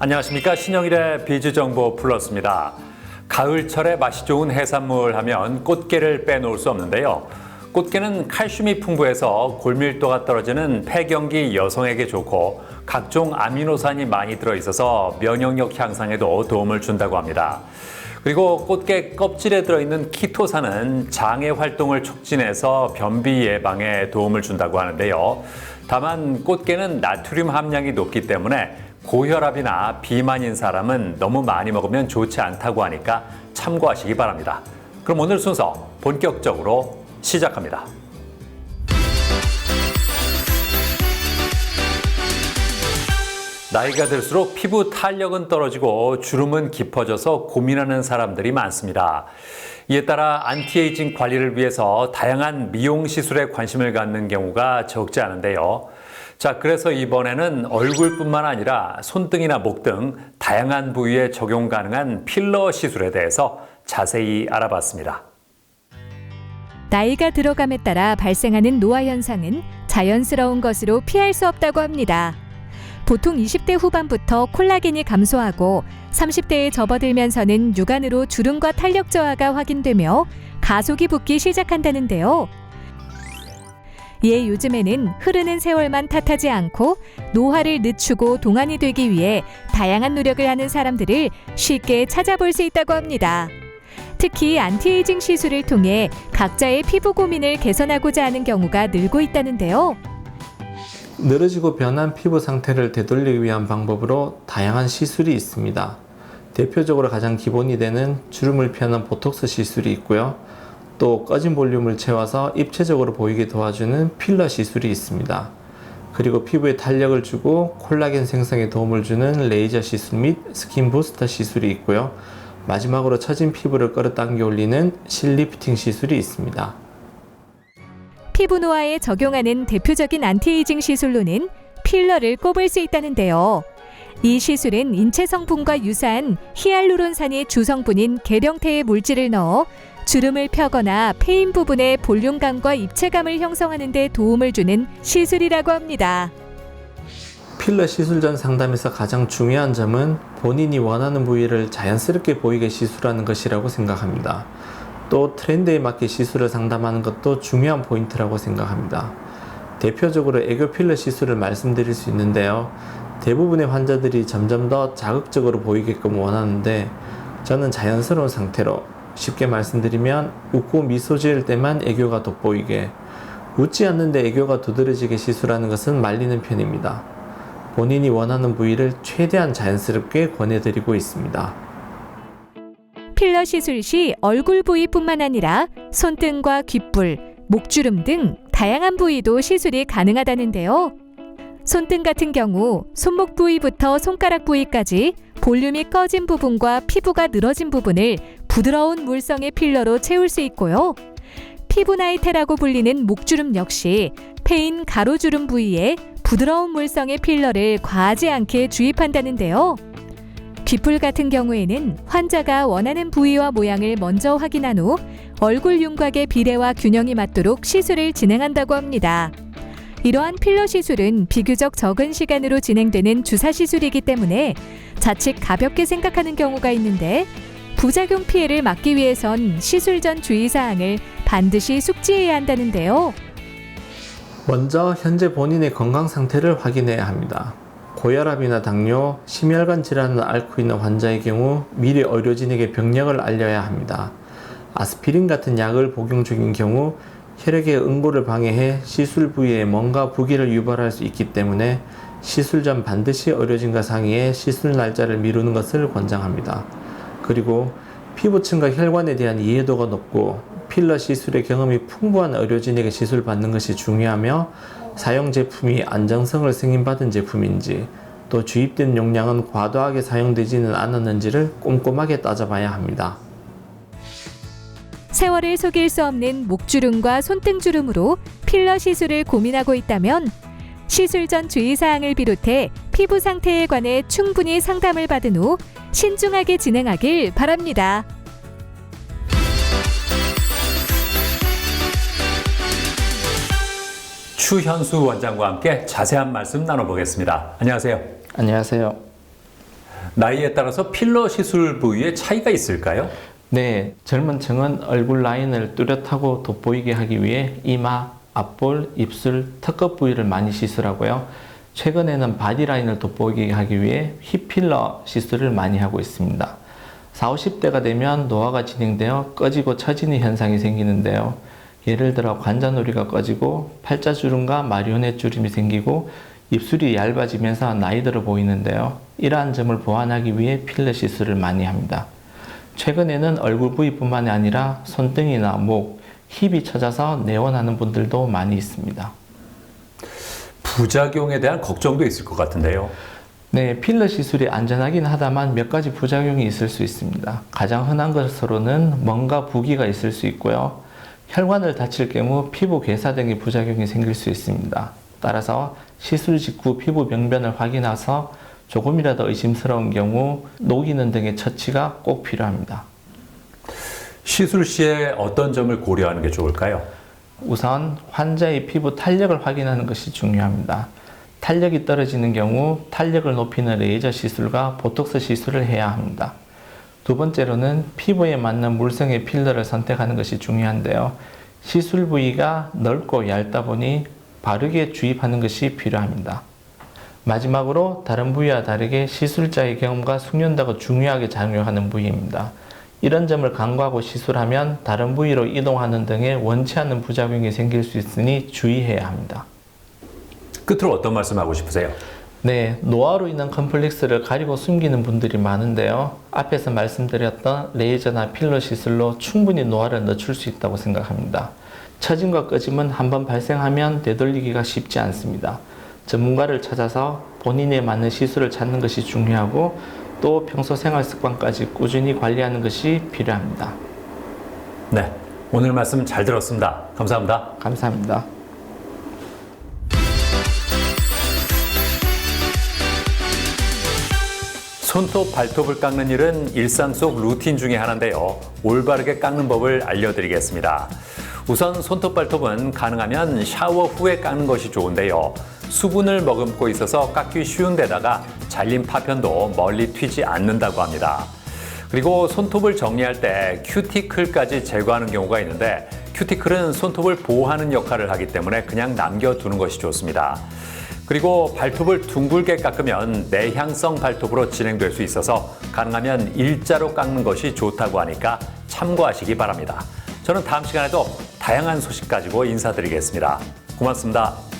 안녕하십니까. 신영일의 비즈정보 플러스입니다. 가을철에 맛이 좋은 해산물 하면 꽃게를 빼놓을 수 없는데요. 꽃게는 칼슘이 풍부해서 골밀도가 떨어지는 폐경기 여성에게 좋고 각종 아미노산이 많이 들어있어서 면역력 향상에도 도움을 준다고 합니다. 그리고 꽃게 껍질에 들어있는 키토산은 장의 활동을 촉진해서 변비 예방에 도움을 준다고 하는데요. 다만 꽃게는 나트륨 함량이 높기 때문에 고혈압이나 비만인 사람은 너무 많이 먹으면 좋지 않다고 하니까 참고하시기 바랍니다. 그럼 오늘 순서 본격적으로 시작합니다. 나이가 들수록 피부 탄력은 떨어지고 주름은 깊어져서 고민하는 사람들이 많습니다. 이에 따라 안티에이징 관리를 위해서 다양한 미용 시술에 관심을 갖는 경우가 적지 않은데요. 자, 그래서 이번에는 얼굴뿐만 아니라 손등이나 목 등 다양한 부위에 적용 가능한 필러 시술에 대해서 자세히 알아봤습니다. 나이가 들어감에 따라 발생하는 노화 현상은 자연스러운 것으로 피할 수 없다고 합니다. 보통 20대 후반부터 콜라겐이 감소하고 30대에 접어들면서는 육안으로 주름과 탄력 저하가 확인되며 가속이 붙기 시작한다는데요. 이에 요즘에는 흐르는 세월만 탓하지 않고 노화를 늦추고 동안이 되기 위해 다양한 노력을 하는 사람들을 쉽게 찾아볼 수 있다고 합니다. 특히 안티에이징 시술을 통해 각자의 피부 고민을 개선하고자 하는 경우가 늘고 있다는데요. 늘어지고 변한 피부 상태를 되돌리기 위한 방법으로 다양한 시술이 있습니다. 대표적으로 가장 기본이 되는 주름을 펴는 보톡스 시술이 있고요. 또 꺼진 볼륨을 채워서 입체적으로 보이게 도와주는 필러 시술이 있습니다. 그리고 피부에 탄력을 주고 콜라겐 생성에 도움을 주는 레이저 시술 및 스킨 부스터 시술이 있고요. 마지막으로 처진 피부를 끌어당겨 올리는 실리프팅 시술이 있습니다. 피부 노화에 적용하는 대표적인 안티에이징 시술로는 필러를 꼽을 수 있다는데요. 이 시술은 인체 성분과 유사한 히알루론산이 주성분인 계령태의 물질을 넣어 주름을 펴거나 패인 부분의 볼륨감과 입체감을 형성하는 데 도움을 주는 시술이라고 합니다. 필러 시술 전 상담에서 가장 중요한 점은 본인이 원하는 부위를 자연스럽게 보이게 시술하는 것이라고 생각합니다. 또 트렌드에 맞게 시술을 상담하는 것도 중요한 포인트라고 생각합니다. 대표적으로 애교 필러 시술을 말씀드릴 수 있는데요. 대부분의 환자들이 점점 더 자극적으로 보이게끔 원하는데 저는 자연스러운 상태로, 쉽게 말씀드리면 웃고 미소 지을 때만 애교가 돋보이게, 웃지 않는데 애교가 두드러지게 시술하는 것은 말리는 편입니다. 본인이 원하는 부위를 최대한 자연스럽게 권해드리고 있습니다. 필러 시술 시 얼굴 부위뿐만 아니라 손등과 귓불, 목주름 등 다양한 부위도 시술이 가능하다는데요. 손등 같은 경우 손목 부위부터 손가락 부위까지 볼륨이 꺼진 부분과 피부가 늘어진 부분을 부드러운 물성의 필러로 채울 수 있고요. 피부 나이테라고 불리는 목주름 역시 패인 가로주름 부위에 부드러운 물성의 필러를 과하지 않게 주입한다는데요. 귓불 같은 경우에는 환자가 원하는 부위와 모양을 먼저 확인한 후 얼굴 윤곽의 비례와 균형이 맞도록 시술을 진행한다고 합니다. 이러한 필러 시술은 비교적 적은 시간으로 진행되는 주사 시술이기 때문에 자칫 가볍게 생각하는 경우가 있는데 부작용 피해를 막기 위해선 시술 전 주의사항을 반드시 숙지해야 한다는데요. 먼저 현재 본인의 건강 상태를 확인해야 합니다. 고혈압이나 당뇨, 심혈관 질환을 앓고 있는 환자의 경우 미리 의료진에게 병력을 알려야 합니다. 아스피린 같은 약을 복용 중인 경우 혈액의 응고를 방해해 시술 부위에 뭔가 부기를 유발할 수 있기 때문에 시술 전 반드시 의료진과 상의해 시술 날짜를 미루는 것을 권장합니다. 그리고 피부층과 혈관에 대한 이해도가 높고 필러 시술의 경험이 풍부한 의료진에게 시술 받는 것이 중요하며 사용 제품이 안정성을 승인받은 제품인지 또 주입된 용량은 과도하게 사용되지는 않았는지를 꼼꼼하게 따져봐야 합니다. 세월을 속일 수 없는 목주름과 손등주름으로 필러 시술을 고민하고 있다면 시술 전 주의사항을 비롯해 피부 상태에 관해 충분히 상담을 받은 후 신중하게 진행하길 바랍니다. 추현수 원장과 함께 자세한 말씀 나눠보겠습니다. 안녕하세요. 안녕하세요. 나이에 따라서 필러 시술 부위에 차이가 있을까요? 네, 젊은 층은 얼굴 라인을 뚜렷하고 돋보이게 하기 위해 이마, 앞볼, 입술, 턱끝 부위를 많이 시술하고요. 최근에는 바디라인을 돋보이게 하기 위해 힙필러 시술을 많이 하고 있습니다. 40, 50대가 되면 노화가 진행되어 꺼지고 처지는 현상이 생기는데요. 예를 들어 관자놀이가 꺼지고 팔자주름과 마리오넷 주름이 생기고 입술이 얇아지면서 나이 들어 보이는데요. 이러한 점을 보완하기 위해 필러 시술을 많이 합니다. 최근에는 얼굴 부위뿐만 아니라 손등이나 목, 힙이 처져서 내원하는 분들도 많이 있습니다. 부작용에 대한 걱정도 있을 것 같은데요. 네, 필러 시술이 안전하긴 하다만 몇 가지 부작용이 있을 수 있습니다. 가장 흔한 것으로는 뭔가 부기가 있을 수 있고요. 혈관을 다칠 경우 피부 괴사 등의 부작용이 생길 수 있습니다. 따라서 시술 직후 피부 병변을 확인해서 조금이라도 의심스러운 경우 녹이는 등의 처치가 꼭 필요합니다. 시술 시에 어떤 점을 고려하는 게 좋을까요? 우선 환자의 피부 탄력을 확인하는 것이 중요합니다. 탄력이 떨어지는 경우 탄력을 높이는 레이저 시술과 보톡스 시술을 해야 합니다. 두 번째로는 피부에 맞는 물성의 필러를 선택하는 것이 중요한데요. 시술 부위가 넓고 얇다 보니 바르게 주입하는 것이 필요합니다. 마지막으로 다른 부위와 다르게 시술자의 경험과 숙련도가 중요하게 작용하는 부위입니다. 이런 점을 간과하고 시술하면 다른 부위로 이동하는 등의 원치 않는 부작용이 생길 수 있으니 주의해야 합니다. 끝으로 어떤 말씀하고 싶으세요? 네, 노화로 인한 컴플렉스를 가리고 숨기는 분들이 많은데요. 앞에서 말씀드렸던 레이저나 필러 시술로 충분히 노화를 늦출 수 있다고 생각합니다. 처짐과 꺼짐은 한번 발생하면 되돌리기가 쉽지 않습니다. 전문가를 찾아서 본인에 맞는 시술을 찾는 것이 중요하고 또 평소 생활 습관까지 꾸준히 관리하는 것이 필요합니다. 네, 오늘 말씀 잘 들었습니다. 감사합니다. 감사합니다. 손톱, 발톱을 깎는 일은 일상 속 루틴 중에 하나인데요. 올바르게 깎는 법을 알려드리겠습니다. 우선 손톱, 발톱은 가능하면 샤워 후에 깎는 것이 좋은데요. 수분을 머금고 있어서 깎기 쉬운 데다가 잘린 파편도 멀리 튀지 않는다고 합니다. 그리고 손톱을 정리할 때 큐티클까지 제거하는 경우가 있는데 큐티클은 손톱을 보호하는 역할을 하기 때문에 그냥 남겨두는 것이 좋습니다. 그리고 발톱을 둥글게 깎으면 내향성 발톱으로 진행될 수 있어서 가능하면 일자로 깎는 것이 좋다고 하니까 참고하시기 바랍니다. 저는 다음 시간에도 다양한 소식 가지고 인사드리겠습니다. 고맙습니다.